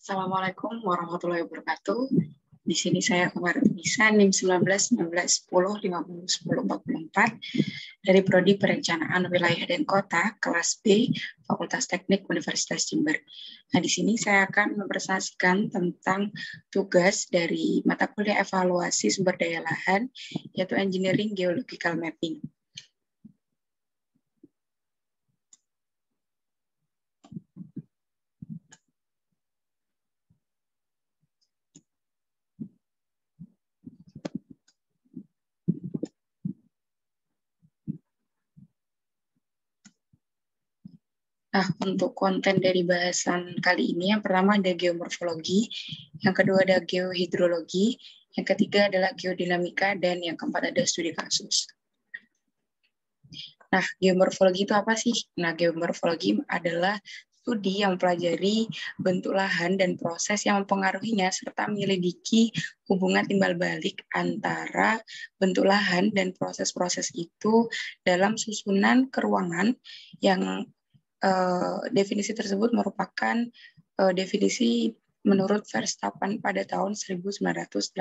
Assalamualaikum warahmatullahi wabarakatuh. Di sini saya Kemarin Bisa, NIM 19 19 10 50 10 44 dari Prodi Perencanaan Wilayah dan Kota, kelas B, Fakultas Teknik Universitas Jember. Nah, di sini saya akan mempresentasikan tentang tugas dari mata kuliah evaluasi sumber daya lahan, yaitu Engineering Geological Mapping. Nah, untuk konten dari bahasan kali ini, yang pertama ada geomorfologi, yang kedua ada geohidrologi, yang ketiga adalah geodinamika, dan yang keempat ada studi kasus. Nah, geomorfologi itu apa sih? Nah, geomorfologi adalah studi yang mempelajari bentuk lahan dan proses yang mempengaruhinya, serta menyelidiki hubungan timbal balik antara bentuk lahan dan proses-proses itu dalam susunan keruangan yang definisi tersebut merupakan definisi menurut Verstappen pada tahun 1983.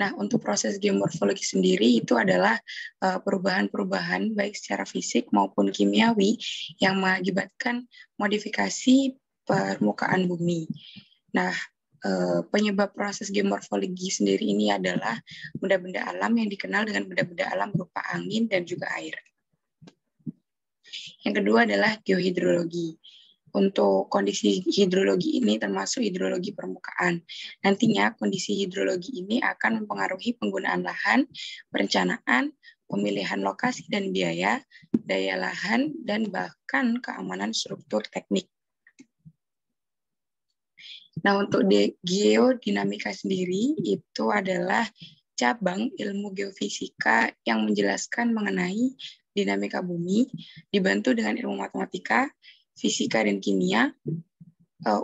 Nah, untuk proses geomorfologi sendiri itu adalah perubahan-perubahan baik secara fisik maupun kimiawi yang mengakibatkan modifikasi permukaan bumi. Nah, penyebab proses geomorfologi sendiri ini adalah benda-benda alam yang dikenal dengan benda-benda alam berupa angin dan juga air. Yang kedua adalah geohidrologi. Untuk kondisi hidrologi ini termasuk hidrologi permukaan. Nantinya kondisi hidrologi ini akan mempengaruhi penggunaan lahan, perencanaan, pemilihan lokasi dan biaya, daya lahan, dan bahkan keamanan struktur teknik. Nah, untuk geodinamika sendiri itu adalah cabang ilmu geofisika yang menjelaskan mengenai dinamika bumi, dibantu dengan ilmu matematika, fisika, dan kimia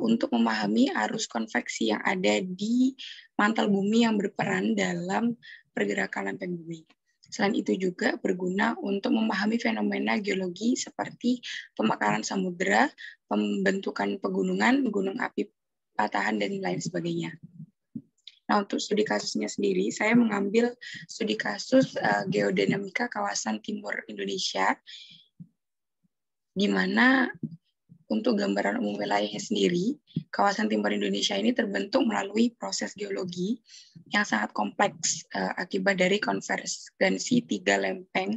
untuk memahami arus konveksi yang ada di mantel bumi yang berperan dalam pergerakan lempeng bumi. Selain itu juga berguna untuk memahami fenomena geologi seperti pemekaran samudera, pembentukan pegunungan, gunung api patahan, dan lain sebagainya. Nah, untuk studi kasusnya sendiri, saya mengambil studi kasus geodinamika kawasan timur Indonesia, di mana untuk gambaran umum wilayahnya sendiri, kawasan timur Indonesia ini terbentuk melalui proses geologi yang sangat kompleks akibat dari konvergensi 3 lempeng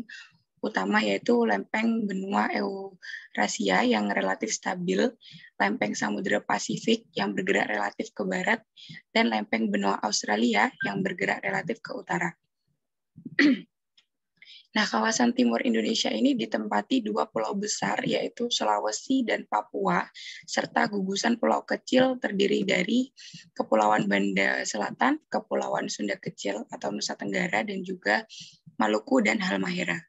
utama, yaitu lempeng benua Eurasia yang relatif stabil, lempeng Samudra Pasifik yang bergerak relatif ke barat, dan lempeng benua Australia yang bergerak relatif ke utara. Nah, kawasan timur Indonesia ini ditempati 2 pulau besar, yaitu Sulawesi dan Papua, serta gugusan pulau kecil terdiri dari Kepulauan Banda Selatan, Kepulauan Sunda Kecil atau Nusa Tenggara, dan juga Maluku dan Halmahera.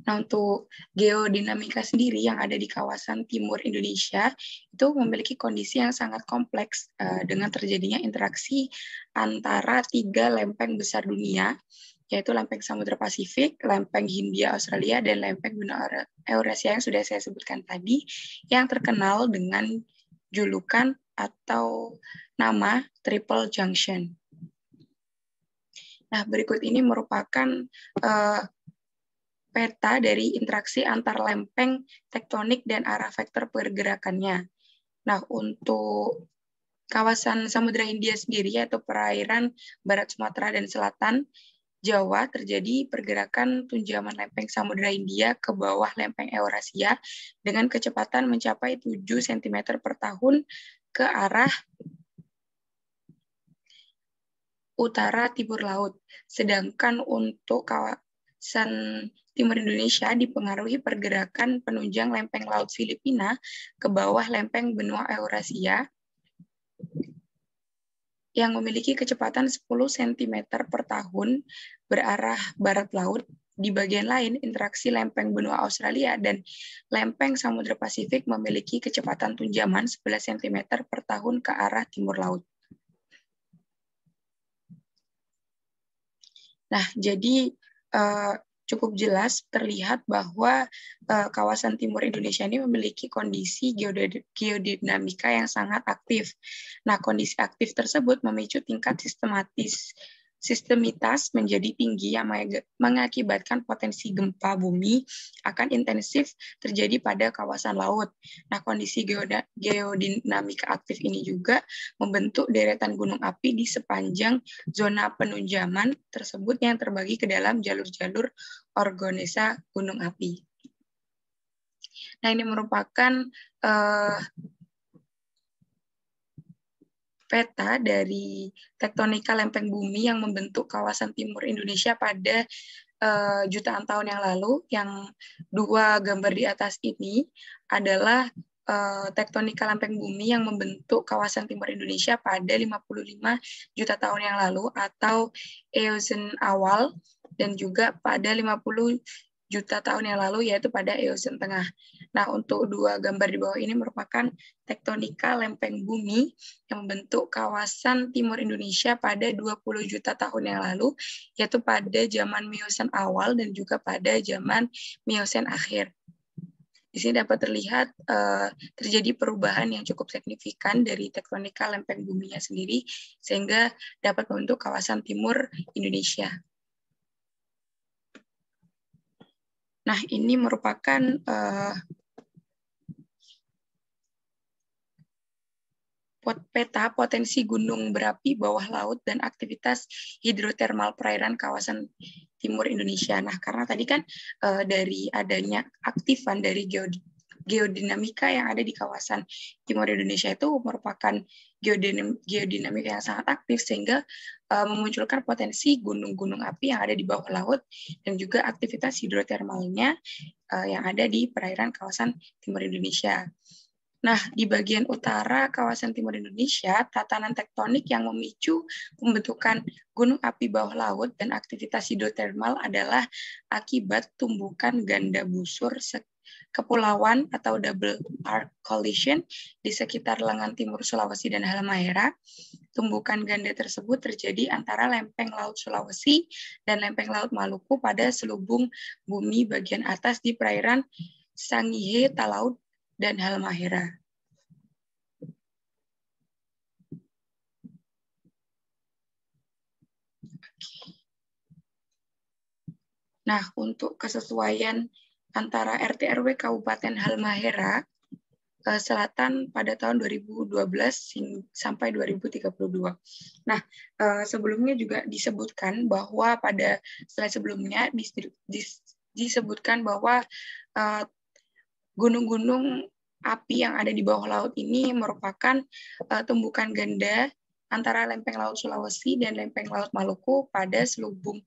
Nah, untuk geodinamika sendiri yang ada di kawasan timur Indonesia itu memiliki kondisi yang sangat kompleks dengan terjadinya interaksi antara 3 lempeng besar dunia, yaitu lempeng Samudra Pasifik, lempeng Hindia Australia, dan lempeng benua Eurasia yang sudah saya sebutkan tadi, yang terkenal dengan julukan atau nama Triple Junction. Nah, berikut ini merupakan peta dari interaksi antar lempeng tektonik dan arah vektor pergerakannya. Nah, untuk kawasan Samudra Hindia sendiri, yaitu perairan Barat Sumatera dan Selatan, Jawa terjadi pergerakan tunjaman lempeng Samudra Hindia ke bawah lempeng Eurasia dengan kecepatan mencapai 7 cm per tahun ke arah utara timur laut. Sedangkan untuk kawasan timur Indonesia dipengaruhi pergerakan penunjang lempeng laut Filipina ke bawah lempeng benua Eurasia yang memiliki kecepatan 10 cm per tahun berarah barat laut. Di bagian lain, interaksi lempeng benua Australia dan lempeng Samudra Pasifik memiliki kecepatan tunjaman 11 cm per tahun ke arah timur laut. Nah, jadi cukup jelas terlihat bahwa kawasan timur Indonesia ini memiliki kondisi geodinamika yang sangat aktif. Nah, kondisi aktif tersebut memicu tingkat sistemitas menjadi tinggi yang mengakibatkan potensi gempa bumi akan intensif terjadi pada kawasan laut. Nah, kondisi geodinamika aktif ini juga membentuk deretan gunung api di sepanjang zona penunjaman tersebut yang terbagi ke dalam jalur-jalur organesa gunung api. Nah, ini merupakan peta dari tektonika lempeng bumi yang membentuk kawasan timur Indonesia pada jutaan tahun yang lalu. Yang dua gambar di atas ini adalah tektonika lempeng bumi yang membentuk kawasan timur Indonesia pada 55 juta tahun yang lalu atau Eosen awal, dan juga pada 50 juta tahun yang lalu, yaitu pada Eosen tengah. Nah, untuk dua gambar di bawah ini merupakan tektonika lempeng bumi yang membentuk kawasan timur Indonesia pada 20 juta tahun yang lalu, yaitu pada zaman Miosen awal dan juga pada zaman Miosen akhir. Di sini dapat terlihat terjadi perubahan yang cukup signifikan dari tektonika lempeng buminya sendiri, sehingga dapat membentuk kawasan timur Indonesia. Nah, ini merupakan peta potensi gunung berapi bawah laut dan aktivitas hidrotermal perairan kawasan timur Indonesia. Nah, karena tadi kan dari adanya aktifan dari geodinamika yang ada di kawasan timur Indonesia itu merupakan geodinamika yang sangat aktif, sehingga memunculkan potensi gunung-gunung api yang ada di bawah laut dan juga aktivitas hidrotermalnya yang ada di perairan kawasan timur Indonesia. Nah, di bagian utara kawasan timur Indonesia, tatanan tektonik yang memicu pembentukan gunung api bawah laut dan aktivitas hidrotermal adalah akibat tumbukan ganda busur kepulauan atau double arc collision di sekitar lengan timur Sulawesi dan Halmahera. Tumbukan ganda tersebut terjadi antara lempeng laut Sulawesi dan lempeng laut Maluku pada selubung bumi bagian atas di perairan Sangihe, Talaud, dan Halmahera. Nah, untuk kesesuaian antara RT RW Kabupaten Halmahera Selatan pada tahun 2012 sampai 2032. Nah, sebelumnya juga disebutkan bahwa pada slide sebelumnya disebutkan bahwa gunung-gunung api yang ada di bawah laut ini merupakan tumbukan ganda antara lempeng laut Sulawesi dan lempeng laut Maluku pada selubung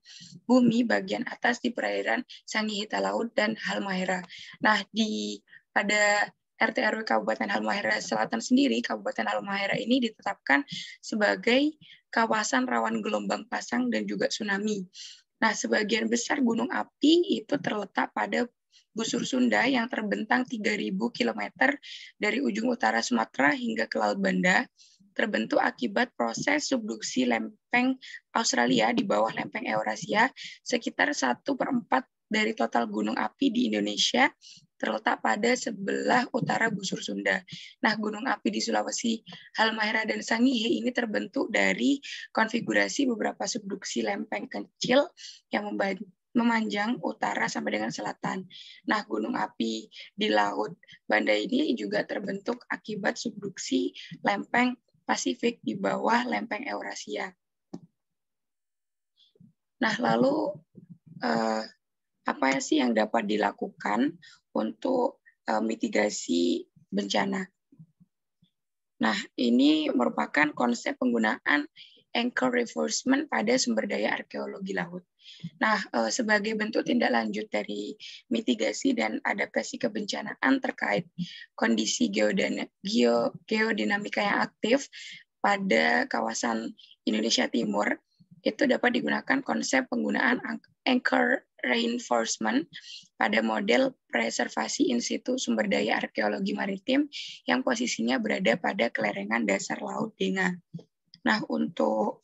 bumi bagian atas di perairan Sangihe, Talaud, dan Halmahera. Nah, pada RT RW Kabupaten Halmahera Selatan sendiri, Kabupaten Halmahera ini ditetapkan sebagai kawasan rawan gelombang pasang dan juga tsunami. Nah, sebagian besar gunung api itu terletak pada busur Sunda yang terbentang 3.000 km dari ujung utara Sumatera hingga ke Laut Banda, terbentuk akibat proses subduksi lempeng Australia di bawah lempeng Eurasia. Sekitar 1/4 dari total gunung api di Indonesia terletak pada sebelah utara busur Sunda. Nah, gunung api di Sulawesi, Halmahera, dan Sangihe ini terbentuk dari konfigurasi beberapa subduksi lempeng kecil yang memanjang utara sampai dengan selatan. Nah, gunung api di Laut Banda ini juga terbentuk akibat subduksi lempeng Pasifik di bawah lempeng Eurasia. Nah, lalu apa sih yang dapat dilakukan untuk mitigasi bencana? Nah, ini merupakan konsep penggunaan anchor reinforcement pada sumber daya arkeologi laut. Nah, sebagai bentuk tindak lanjut dari mitigasi dan adaptasi kebencanaan terkait kondisi geodinamika yang aktif pada kawasan Indonesia Timur, itu dapat digunakan konsep penggunaan anchor reinforcement pada model preservasi in situ sumber daya arkeologi maritim yang posisinya berada pada kelerengan dasar Laut Denga. Nah, untuk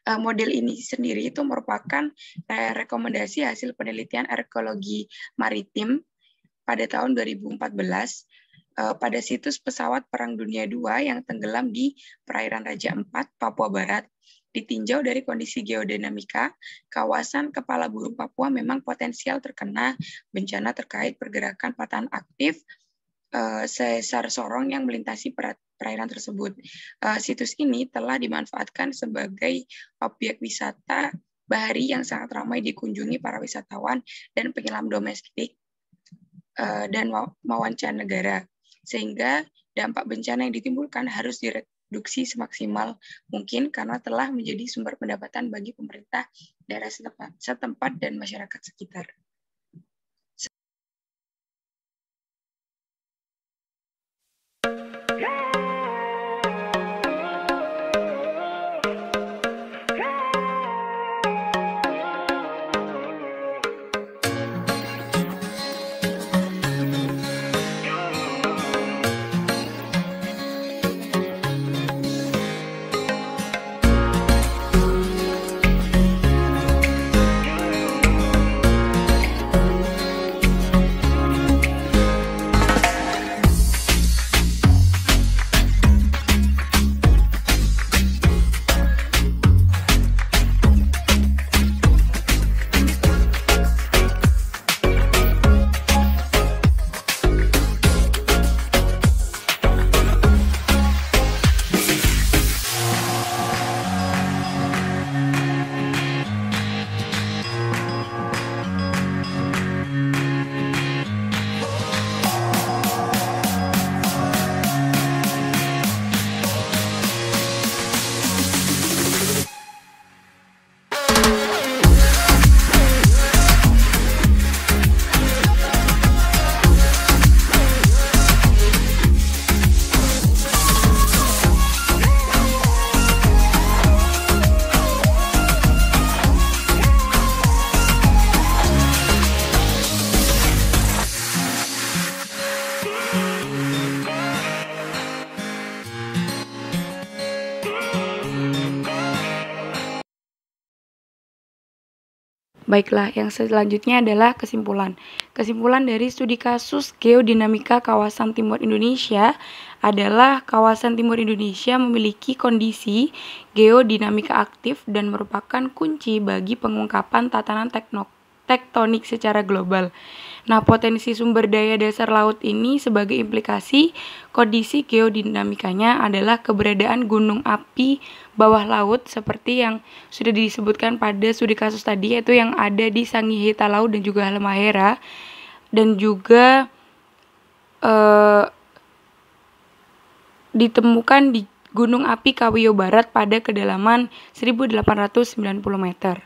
model ini sendiri itu merupakan rekomendasi hasil penelitian arkeologi maritim pada tahun 2014 pada situs pesawat Perang Dunia II yang tenggelam di perairan Raja Ampat, Papua Barat. Ditinjau dari kondisi geodinamika, kawasan Kepala Burung Papua memang potensial terkena bencana terkait pergerakan patahan aktif sesar sorong yang melintasi perairan tersebut. Situs ini telah dimanfaatkan sebagai objek wisata bahari yang sangat ramai dikunjungi para wisatawan dan penyelam domestik dan mancanegara, sehingga dampak bencana yang ditimbulkan harus direduksi semaksimal mungkin karena telah menjadi sumber pendapatan bagi pemerintah daerah setempat dan masyarakat sekitar. Baiklah, yang selanjutnya adalah kesimpulan. Kesimpulan dari studi kasus geodinamika kawasan timur Indonesia adalah kawasan timur Indonesia memiliki kondisi geodinamika aktif dan merupakan kunci bagi pengungkapan tatanan tektonik secara global. Nah, potensi sumber daya dasar laut ini sebagai implikasi kondisi geodinamikanya adalah keberadaan gunung api bawah laut seperti yang sudah disebutkan pada studi kasus tadi, yaitu yang ada di Sangihe Talaud dan juga Halmahera, dan juga ditemukan di Gunung Api Kawiyo Barat pada kedalaman 1890 meter.